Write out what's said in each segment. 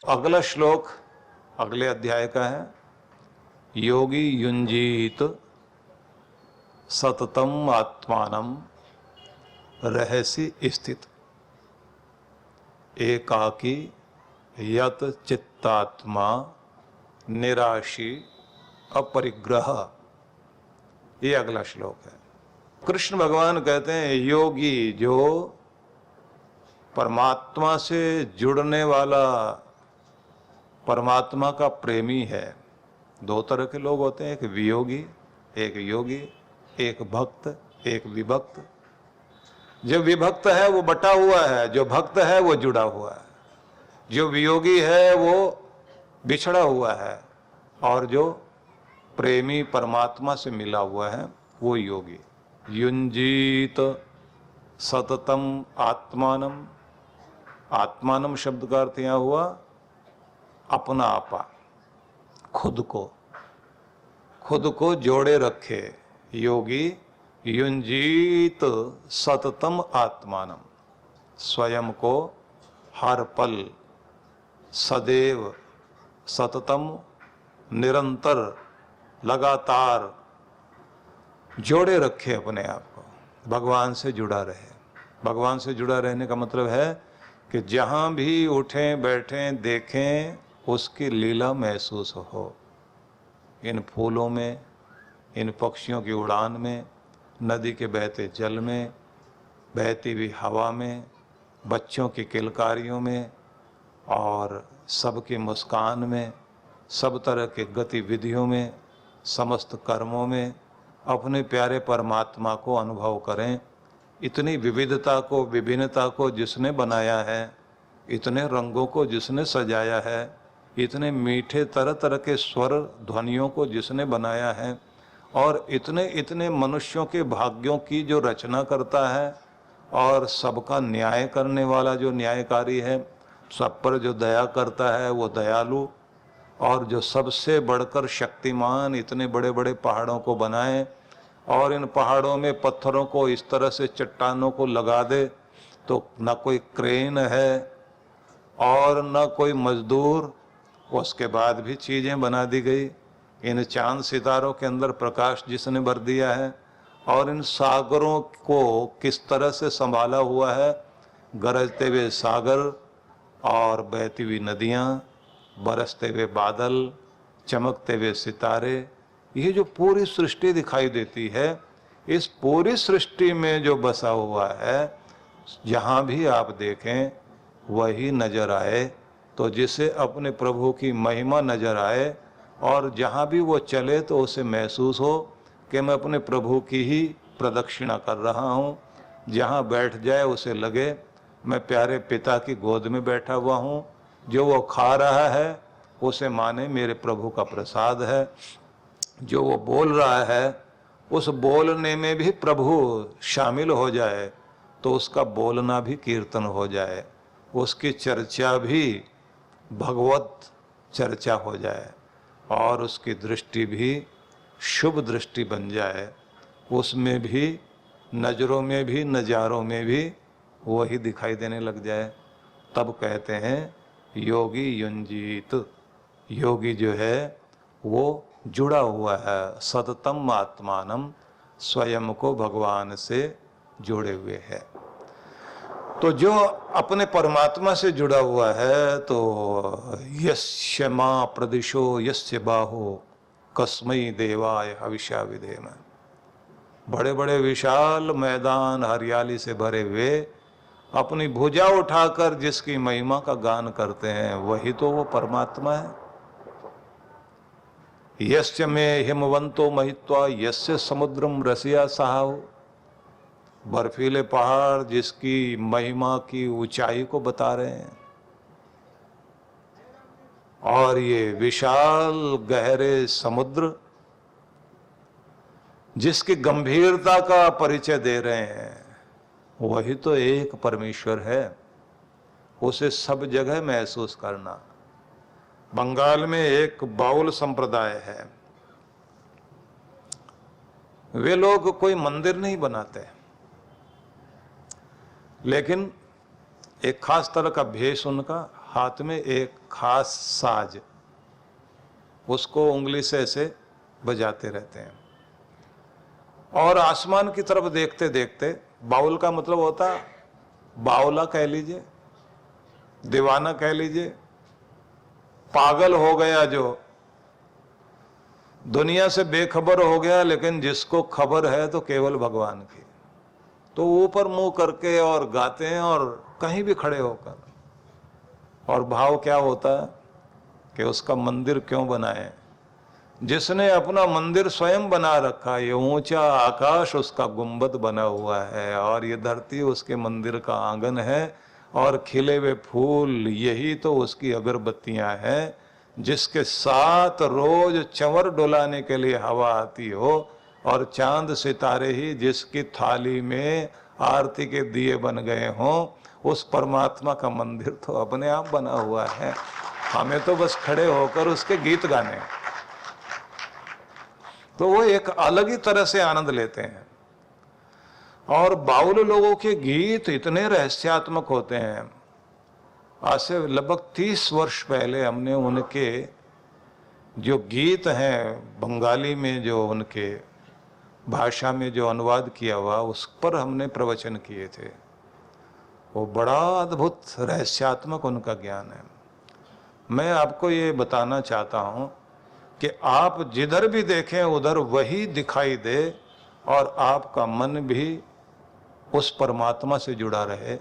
अगला श्लोक अगले अध्याय का है। योगी युंजीत सततम आत्मानम रहसि स्थित एकाकी यत चित्तात्मा निराशी अपरिग्रह। ये अगला श्लोक है। कृष्ण भगवान कहते हैं योगी जो परमात्मा से जुड़ने वाला, परमात्मा का प्रेमी है। दो तरह के लोग होते हैं, एक वियोगी, एक योगी, एक भक्त, एक विभक्त। जो विभक्त है वो बटा हुआ है, जो भक्त है वो जुड़ा हुआ है। जो वियोगी है वो बिछड़ा हुआ है, और जो प्रेमी परमात्मा से मिला हुआ है वो योगी। युंजीत सततम आत्मानम। आत्मानम शब्द का अर्थ यहां हुआ अपना आपा, खुद को जोड़े रखे। योगी युंजीत सततम आत्मानम, स्वयं को हर पल सदैव सततम निरंतर लगातार जोड़े रखे अपने आप को, भगवान से जुड़ा रहे। भगवान से जुड़ा रहने का मतलब है कि जहाँ भी उठें बैठें देखें उसकी लीला महसूस हो। इन फूलों में, इन पक्षियों की उड़ान में, नदी के बहते जल में, बहती हुई हवा में, बच्चों की किलकारियों में, और सबकी मुस्कान में, सब तरह के गतिविधियों में, समस्त कर्मों में अपने प्यारे परमात्मा को अनुभव करें। इतनी विविधता को, विभिन्नता को जिसने बनाया है, इतने रंगों को जिसने सजाया है, इतने मीठे तरह तरह के स्वर ध्वनियों को जिसने बनाया है, और इतने इतने मनुष्यों के भाग्यों की जो रचना करता है, और सबका न्याय करने वाला जो न्यायकारी है, सब पर जो दया करता है वो दयालु, और जो सबसे बढ़कर शक्तिमान इतने बड़े बड़े पहाड़ों को बनाए, और इन पहाड़ों में पत्थरों को इस तरह से चट्टानों को लगा दे तो न कोई क्रेन है और न कोई मजदूर, उसके बाद भी चीज़ें बना दी गई। इन चांद सितारों के अंदर प्रकाश जिसने भर दिया है, और इन सागरों को किस तरह से संभाला हुआ है, गरजते हुए सागर और बहती हुई नदियाँ, बरसते हुए बादल, चमकते हुए सितारे, ये जो पूरी सृष्टि दिखाई देती है, इस पूरी सृष्टि में जो बसा हुआ है, जहाँ भी आप देखें वही नजर आए, तो जिसे अपने प्रभु की महिमा नजर आए, और जहाँ भी वो चले तो उसे महसूस हो कि मैं अपने प्रभु की ही प्रदक्षिणा कर रहा हूँ। जहाँ बैठ जाए उसे लगे मैं प्यारे पिता की गोद में बैठा हुआ हूँ। जो वो खा रहा है उसे माने मेरे प्रभु का प्रसाद है। जो वो बोल रहा है उस बोलने में भी प्रभु शामिल हो जाए तो उसका बोलना भी कीर्तन हो जाए, उसकी चर्चा भी भगवत चर्चा हो जाए, और उसकी दृष्टि भी शुभ दृष्टि बन जाए। उसमें भी, नज़रों में भी, नज़ारों में भी वही दिखाई देने लग जाए। तब कहते हैं योगी युंजीत। योगी जो है वो जुड़ा हुआ है सततम आत्मानम, स्वयं को भगवान से जोड़े हुए है। तो जो अपने परमात्मा से जुड़ा हुआ है, तो यस्य मां प्रदिशो यस्य बाहो कस्मै देवाय हविषा विधेम। बड़े बड़े विशाल मैदान हरियाली से भरे हुए अपनी भुजा उठाकर जिसकी महिमा का गान करते हैं, वही तो वो परमात्मा है। यस्य में हिमवंतो महित्वा यस्य समुद्रम रसिया सहाओ। बर्फीले पहाड़ जिसकी महिमा की ऊंचाई को बता रहे हैं, और ये विशाल गहरे समुद्र जिसकी गंभीरता का परिचय दे रहे हैं, वही तो एक परमेश्वर है। उसे सब जगह महसूस करना। बंगाल में एक बाउल संप्रदाय है, वे लोग कोई मंदिर नहीं बनाते, लेकिन एक खास तरह का भेष उनका, हाथ में एक खास साज, उसको उंगली से ऐसे बजाते रहते हैं और आसमान की तरफ देखते देखते, बाउल का मतलब होता बावला कह लीजिए, दीवाना कह लीजिए, पागल हो गया, जो दुनिया से बेखबर हो गया, लेकिन जिसको खबर है तो केवल भगवान की, तो ऊपर मुंह करके और गाते हैं और कहीं भी खड़े होकर। और भाव क्या होता है कि उसका मंदिर क्यों बनाए, जिसने अपना मंदिर स्वयं बना रखा, ये ऊंचा आकाश उसका गुंबद बना हुआ है और ये धरती उसके मंदिर का आंगन है और खिले हुए फूल यही तो उसकी अगरबत्तियां हैं, जिसके साथ रोज चंवर डुलाने के लिए हवा आती हो और चांद सितारे ही जिसकी थाली में आरती के दिए बन गए हों, उस परमात्मा का मंदिर तो अपने आप बना हुआ है। हमें तो बस खड़े होकर उसके गीत गाने, तो वो एक अलग ही तरह से आनंद लेते हैं। और बाउल लोगों के गीत इतने रहस्यात्मक होते हैं। आज से लगभग 30 वर्ष पहले हमने उनके जो गीत हैं बंगाली में, जो उनके भाषा में जो अनुवाद किया हुआ, उस पर हमने प्रवचन किए थे। वो बड़ा अद्भुत रहस्यात्मक उनका ज्ञान है। मैं आपको ये बताना चाहता हूँ कि आप जिधर भी देखें उधर वही दिखाई दे और आपका मन भी उस परमात्मा से जुड़ा रहे,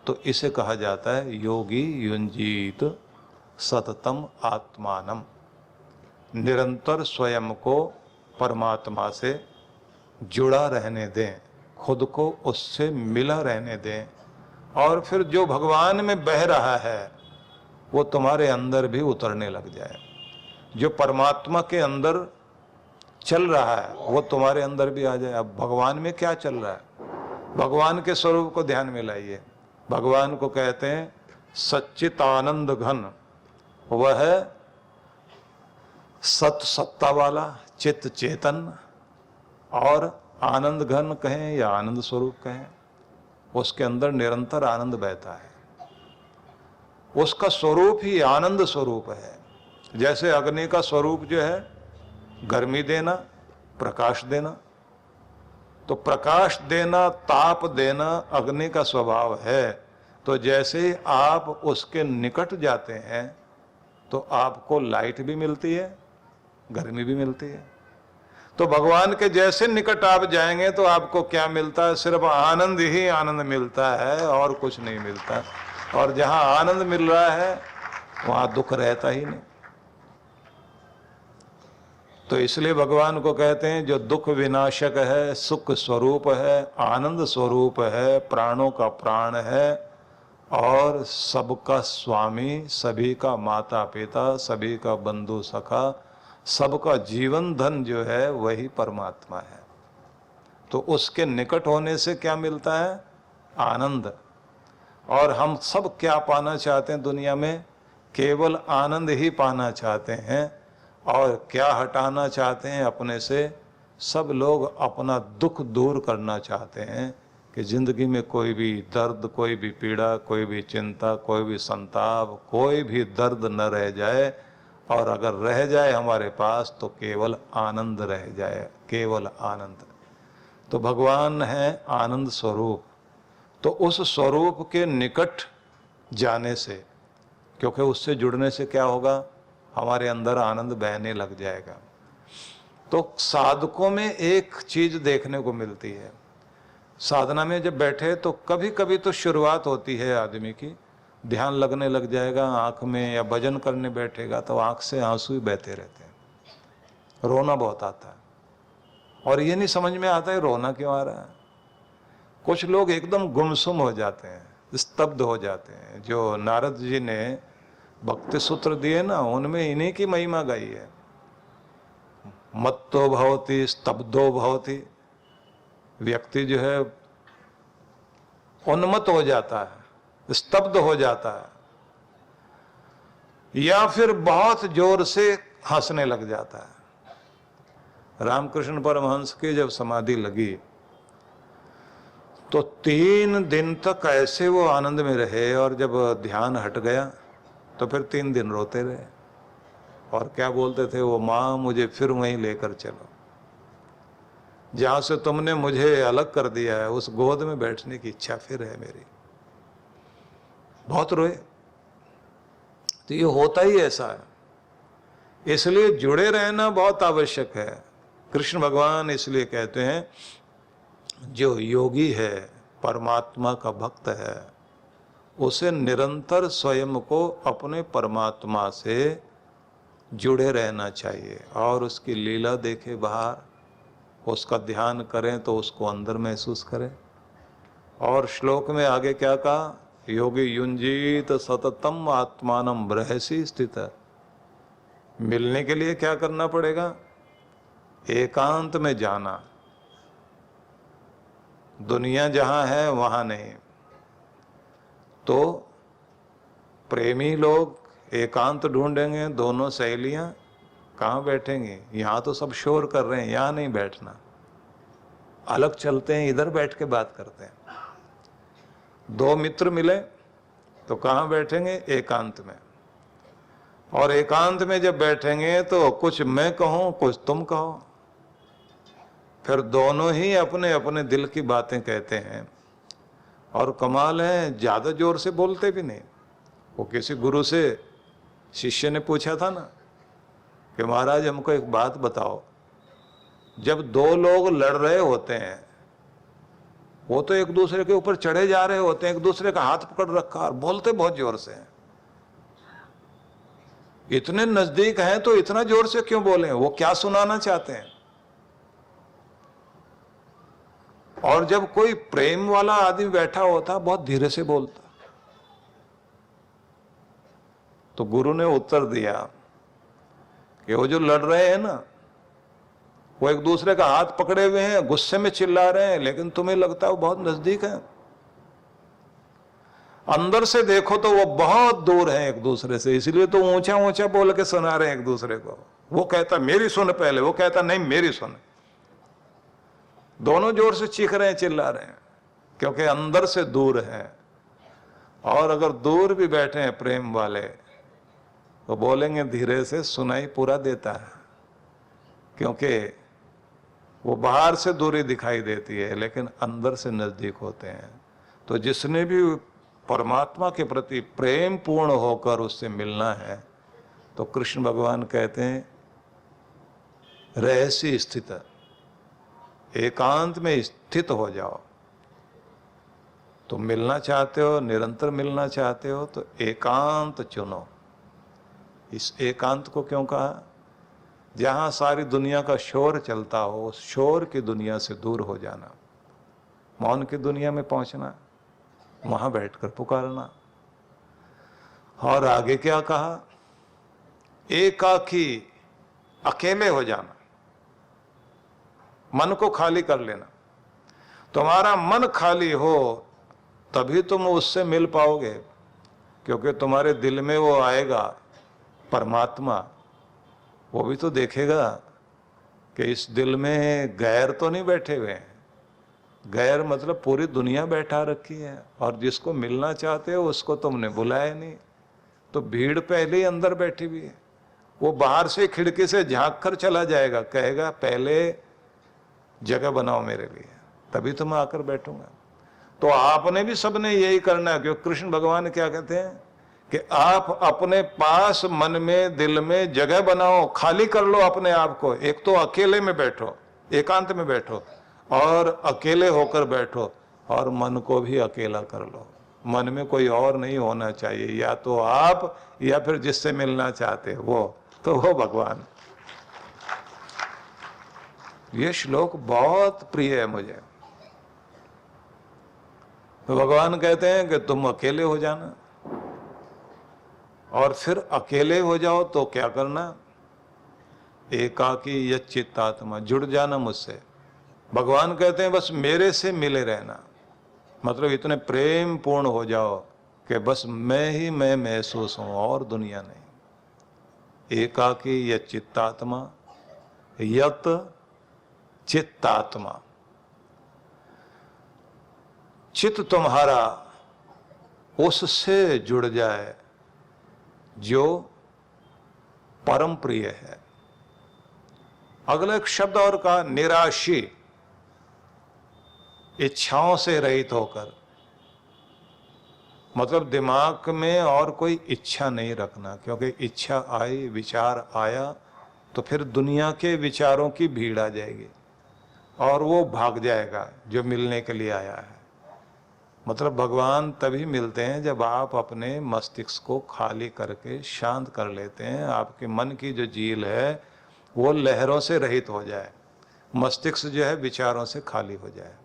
तो इसे कहा जाता है योगी युंजीत सततम आत्मानम। निरंतर स्वयं को परमात्मा से जुड़ा रहने दें, खुद को उससे मिला रहने दें, और फिर जो भगवान में बह रहा है वो तुम्हारे अंदर भी उतरने लग जाए। जो परमात्मा के अंदर चल रहा है वो तुम्हारे अंदर भी आ जाए। अब भगवान में क्या चल रहा है, भगवान के स्वरूप को ध्यान में लाइए। भगवान को कहते हैं सच्चित आनंद घन, वह है सत सत्ता वाला, चित्त चेतन, और आनंद घन कहें या आनंद स्वरूप कहें, उसके अंदर निरंतर आनंद बहता है। उसका स्वरूप ही आनंद स्वरूप है। जैसे अग्नि का स्वरूप जो है गर्मी देना, प्रकाश देना, तो प्रकाश देना, ताप देना अग्नि का स्वभाव है। तो जैसे आप उसके निकट जाते हैं तो आपको लाइट भी मिलती है, गर्मी भी मिलती है। तो भगवान के जैसे निकट आप जाएंगे तो आपको क्या मिलता है, सिर्फ आनंद ही आनंद मिलता है और कुछ नहीं मिलता। और जहां आनंद मिल रहा है वहां दुख रहता ही नहीं। तो इसलिए भगवान को कहते हैं जो दुख विनाशक है, सुख स्वरूप है, आनंद स्वरूप है, प्राणों का प्राण है और सबका स्वामी, सभी का माता पिता, सभी का बंधु सखा, सबका जीवन धन जो है वही परमात्मा है। तो उसके निकट होने से क्या मिलता है, आनंद। और हम सब क्या पाना चाहते हैं दुनिया में, केवल आनंद ही पाना चाहते हैं। और क्या हटाना चाहते हैं अपने से, सब लोग अपना दुख दूर करना चाहते हैं कि जिंदगी में कोई भी दर्द, कोई भी पीड़ा, कोई भी चिंता, कोई भी संताप, कोई भी दर्द न रह जाए, और अगर रह जाए हमारे पास तो केवल आनंद रह जाए, केवल आनंद। तो भगवान है आनंद स्वरूप। तो उस स्वरूप के निकट जाने से, क्योंकि उससे जुड़ने से क्या होगा, हमारे अंदर आनंद बहने लग जाएगा। तो साधकों में एक चीज देखने को मिलती है, साधना में जब बैठे तो कभी कभी तो शुरुआत होती है आदमी की, ध्यान लगने लग जाएगा आंख में, या भजन करने बैठेगा तो आंख से आंसू ही बहते रहते हैं, रोना बहुत आता है और ये नहीं समझ में आता है रोना क्यों आ रहा है। कुछ लोग एकदम गुमसुम हो जाते हैं, स्तब्ध हो जाते हैं। जो नारद जी ने भक्ति सूत्र दिए ना, उनमें इन्हीं की महिमा गाई है। मत्तो भवति स्तब्धो भवति, व्यक्ति जो है उन्मत्त हो जाता है, स्तब्ध हो जाता है, या फिर बहुत जोर से हंसने लग जाता है। रामकृष्ण परमहंस की जब समाधि लगी तो 3 दिन तक ऐसे वो आनंद में रहे, और जब ध्यान हट गया तो फिर 3 दिन रोते रहे और क्या बोलते थे वो, माँ मुझे फिर वहीं लेकर चलो, जहां से तुमने मुझे अलग कर दिया है उस गोद में बैठने की इच्छा फिर है मेरी। बहुत रोए। तो ये होता ही ऐसा है, इसलिए जुड़े रहना बहुत आवश्यक है। कृष्ण भगवान इसलिए कहते हैं जो योगी है, परमात्मा का भक्त है, उसे निरंतर स्वयं को अपने परमात्मा से जुड़े रहना चाहिए और उसकी लीला देखे बाहर, उसका ध्यान करें तो उसको अंदर महसूस करें। और श्लोक में आगे क्या कहा, योगी युंजीत सततम आत्मानम रहसी स्थित। मिलने के लिए क्या करना पड़ेगा, एकांत में जाना, दुनिया जहां है वहां नहीं। तो प्रेमी लोग एकांत ढूंढेंगे, दोनों सहेलियां कहाँ बैठेंगी, यहां तो सब शोर कर रहे हैं, यहां नहीं बैठना, अलग चलते हैं, इधर बैठ के बात करते हैं। 2 मित्र मिले तो कहाँ बैठेंगे, एकांत में। और एकांत में जब बैठेंगे तो कुछ मैं कहूं कुछ तुम कहो, फिर दोनों ही अपने अपने दिल की बातें कहते हैं। और कमाल है, ज्यादा जोर से बोलते भी नहीं। वो किसी गुरु से शिष्य ने पूछा था ना कि महाराज हमको एक बात बताओ, जब 2 लोग लड़ रहे होते हैं, वो तो एक दूसरे के ऊपर चढ़े जा रहे होते हैं, एक दूसरे का हाथ पकड़ रखा और बोलते बहुत जोर से हैं। इतने नजदीक हैं तो इतना जोर से क्यों बोले, वो क्या सुनाना चाहते हैं। और जब कोई प्रेम वाला आदमी बैठा होता बहुत धीरे से बोलता। तो गुरु ने उत्तर दिया कि वो जो लड़ रहे हैं ना, वो एक दूसरे का हाथ पकड़े हुए हैं, गुस्से में चिल्ला रहे हैं, लेकिन तुम्हें लगता है वो बहुत नजदीक है। अंदर से देखो तो वो बहुत दूर है एक दूसरे से, इसलिए तो ऊंचा ऊंचा बोल के सुना रहे हैं एक दूसरे को। वो कहता मेरी सुन पहले, वो कहता नहीं मेरी सुन। दोनों जोर से चीख रहे हैं, चिल्ला रहे हैं, क्योंकि अंदर से दूर है। और अगर दूर भी बैठे हैं प्रेम वाले तो बोलेंगे धीरे से, सुनाई पूरा देता है, क्योंकि वो बाहर से दूरी दिखाई देती है लेकिन अंदर से नजदीक होते हैं। तो जिसने भी परमात्मा के प्रति प्रेम पूर्ण होकर उससे मिलना है तो कृष्ण भगवान कहते हैं रहस्य स्थित, एकांत में स्थित हो जाओ। तो मिलना चाहते हो, निरंतर मिलना चाहते हो तो एकांत चुनो। इस एकांत को क्यों कहा, जहां सारी दुनिया का शोर चलता हो उस शोर की दुनिया से दूर हो जाना, मौन की दुनिया में पहुंचना, वहां बैठकर पुकारना। और आगे क्या कहा, एकाकी, अकेले हो जाना, मन को खाली कर लेना। तुम्हारा मन खाली हो तभी तुम उससे मिल पाओगे, क्योंकि तुम्हारे दिल में वो आएगा परमात्मा, वो भी तो देखेगा कि इस दिल में गैर तो नहीं बैठे हुए हैं। गैर मतलब पूरी दुनिया बैठा रखी है, और जिसको मिलना चाहते हो उसको तुमने बुलाया नहीं, तो भीड़ पहले ही अंदर बैठी हुई है। वो बाहर से खिड़की से झांक कर चला जाएगा, कहेगा पहले जगह बनाओ मेरे लिए, तभी तो मैं आकर बैठूंगा। तो आपने भी सबने यही करना है, क्योंकि कृष्ण भगवान क्या कहते हैं कि आप अपने पास मन में दिल में जगह बनाओ, खाली कर लो अपने आप को। एक तो अकेले में बैठो, एकांत में बैठो, और अकेले होकर बैठो, और मन को भी अकेला कर लो। मन में कोई और नहीं होना चाहिए, या तो आप या फिर जिससे मिलना चाहते वो, तो वो भगवान। ये श्लोक बहुत प्रिय है मुझे। तो भगवान कहते हैं कि तुम अकेले हो जाना, और फिर अकेले हो जाओ तो क्या करना, एकाकी यच्चित्तात्मा, जुड़ जाना मुझसे। भगवान कहते हैं बस मेरे से मिले रहना, मतलब इतने प्रेम पूर्ण हो जाओ कि बस मैं ही मैं महसूस हूं और दुनिया नहीं। एकाकी यच्चित्तात्मा, यत चित्तात्मा, चित्त तुम्हारा उससे जुड़ जाए जो परम प्रिय है। अगला एक शब्द और का, निराशी, इच्छाओं से रहित होकर, मतलब दिमाग में और कोई इच्छा नहीं रखना, क्योंकि इच्छा आई, विचार आया तो फिर दुनिया के विचारों की भीड़ आ जाएगी और वो भाग जाएगा जो मिलने के लिए आया है। मतलब भगवान तभी मिलते हैं जब आप अपने मस्तिष्क को खाली करके शांत कर लेते हैं, आपके मन की जो झील है वो लहरों से रहित हो जाए, मस्तिष्क जो है विचारों से खाली हो जाए।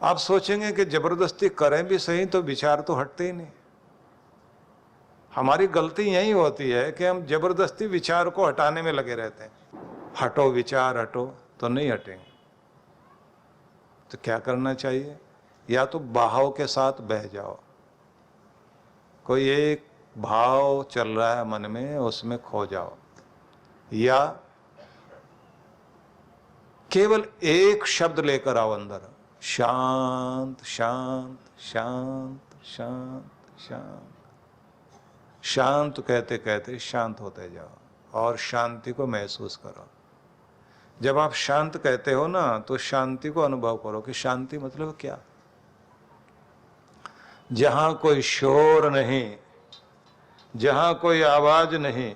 आप सोचेंगे कि जबरदस्ती करें भी सही तो विचार तो हटते ही नहीं। हमारी गलती यही होती है कि हम जबरदस्ती विचार को हटाने में लगे रहते हैं। हटो विचार, हटो, तो नहीं हटेंगे। तो क्या करना चाहिए? या तो बहाव के साथ बह जाओ, कोई एक भाव चल रहा है मन में, उसमें खो जाओ, या केवल एक शब्द लेकर आओ अंदर, शांत शांत शांत शांत शांत। शांत कहते कहते शांत होते जाओ और शांति को महसूस करो। जब आप शांत कहते हो ना, तो शांति को अनुभव करो कि शांति मतलब क्या। जहां कोई शोर नहीं, जहां कोई आवाज नहीं,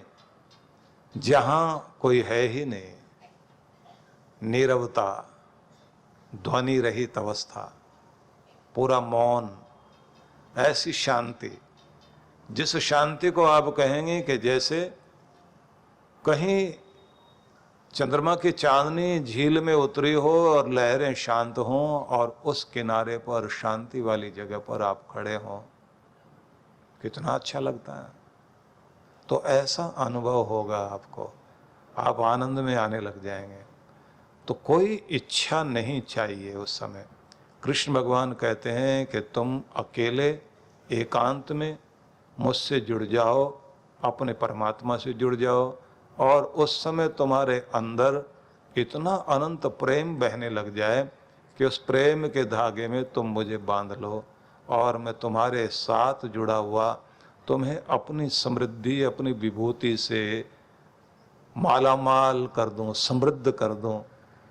जहां कोई है ही नहीं, नीरवता, ध्वनि रहित अवस्था, पूरा मौन, ऐसी शांति, जिस शांति को आप कहेंगे कि जैसे कहीं चंद्रमा की चांदनी झील में उतरी हो और लहरें शांत हों और उस किनारे पर शांति वाली जगह पर आप खड़े हों, कितना अच्छा लगता है। तो ऐसा अनुभव होगा आपको, आप आनंद में आने लग जाएंगे। तो कोई इच्छा नहीं चाहिए उस समय। कृष्ण भगवान कहते हैं कि तुम अकेले एकांत में मुझसे जुड़ जाओ, अपने परमात्मा से जुड़ जाओ, और उस समय तुम्हारे अंदर इतना अनंत प्रेम बहने लग जाए कि उस प्रेम के धागे में तुम मुझे बांध लो और मैं तुम्हारे साथ जुड़ा हुआ तुम्हें अपनी समृद्धि, अपनी विभूति से मालामाल कर दूं, समृद्ध कर दूं।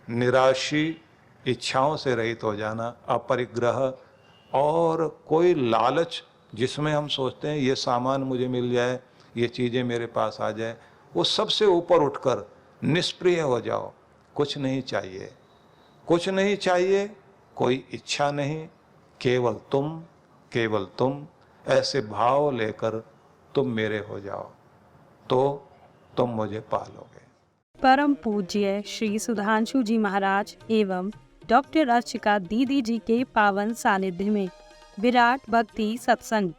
निराशी, इच्छाओं से रहित हो जाना, अपरिग्रह और कोई लालच जिसमें हम सोचते हैं ये सामान मुझे मिल जाए, ये चीज़ें मेरे पास आ जाए, वो सबसे ऊपर उठकर निष्प्रिय हो जाओ। कुछ नहीं चाहिए, कुछ नहीं चाहिए, कोई इच्छा नहीं, केवल तुम, केवल तुम। ऐसे भाव लेकर तुम मेरे हो जाओ तो तुम मुझे पालोगे। परम पूज्य श्री सुधांशु जी महाराज एवं डॉक्टर अर्चिका दीदी जी के पावन सानिध्य में विराट भक्ति सत्संग।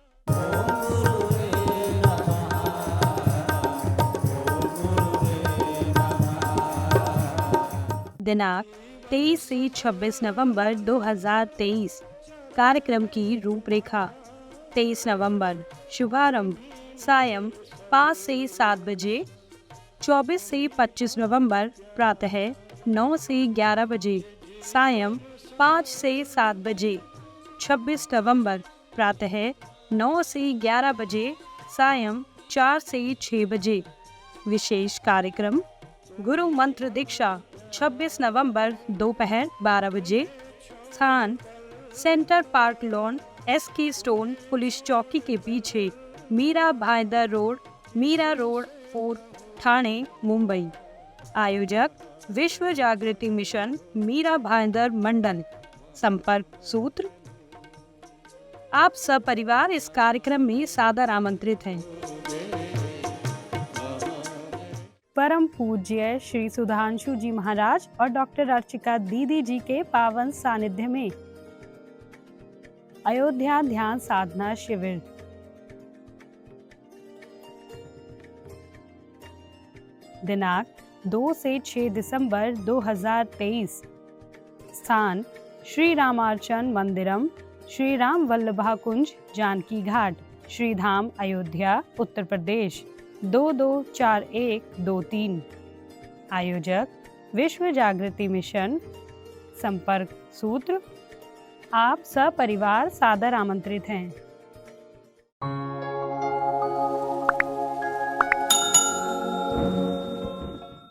दिनांक 23 से 26 नवंबर 2023। कार्यक्रम की रूपरेखा। 23 नवंबर शुभारंभ सायं 5 से 7 बजे। 24 से 25 नवंबर प्रातः 9 से 11 बजे, सायं 5 से 7 बजे। 26 नवंबर प्रातः 9 से 11 बजे, सायं 4 से 6 बजे। विशेष कार्यक्रम गुरु मंत्र दीक्षा 26 नवंबर दोपहर 12 बजे। स्थान centre park lawn, SK stone, police चौकी के पीछे, Mira Bhayandar road, Mira road, fort, Thane, Mumbai. आयोजक विश्व जागृति मिशन, मीरा भाईदर मंडल। संपर्क सूत्र। आप सब परिवार इस कार्यक्रम में सादर आमंत्रित हैं। परम पूज्य श्री सुधांशु जी महाराज और डॉक्टर अर्चिका दीदी जी के पावन सानिध्य में अयोध्या ध्यान साधना शिविर। दिनांक 2 से 6 दिसंबर 2023। स्थान श्री रामार्चन मंदिरम, श्री राम वल्लभा कुंज, जानकी घाट, श्री धाम, अयोध्या, उत्तर प्रदेश 224123। आयोजक विश्व जागृति मिशन। संपर्क सूत्र। आप सब परिवार सादर आमंत्रित हैं।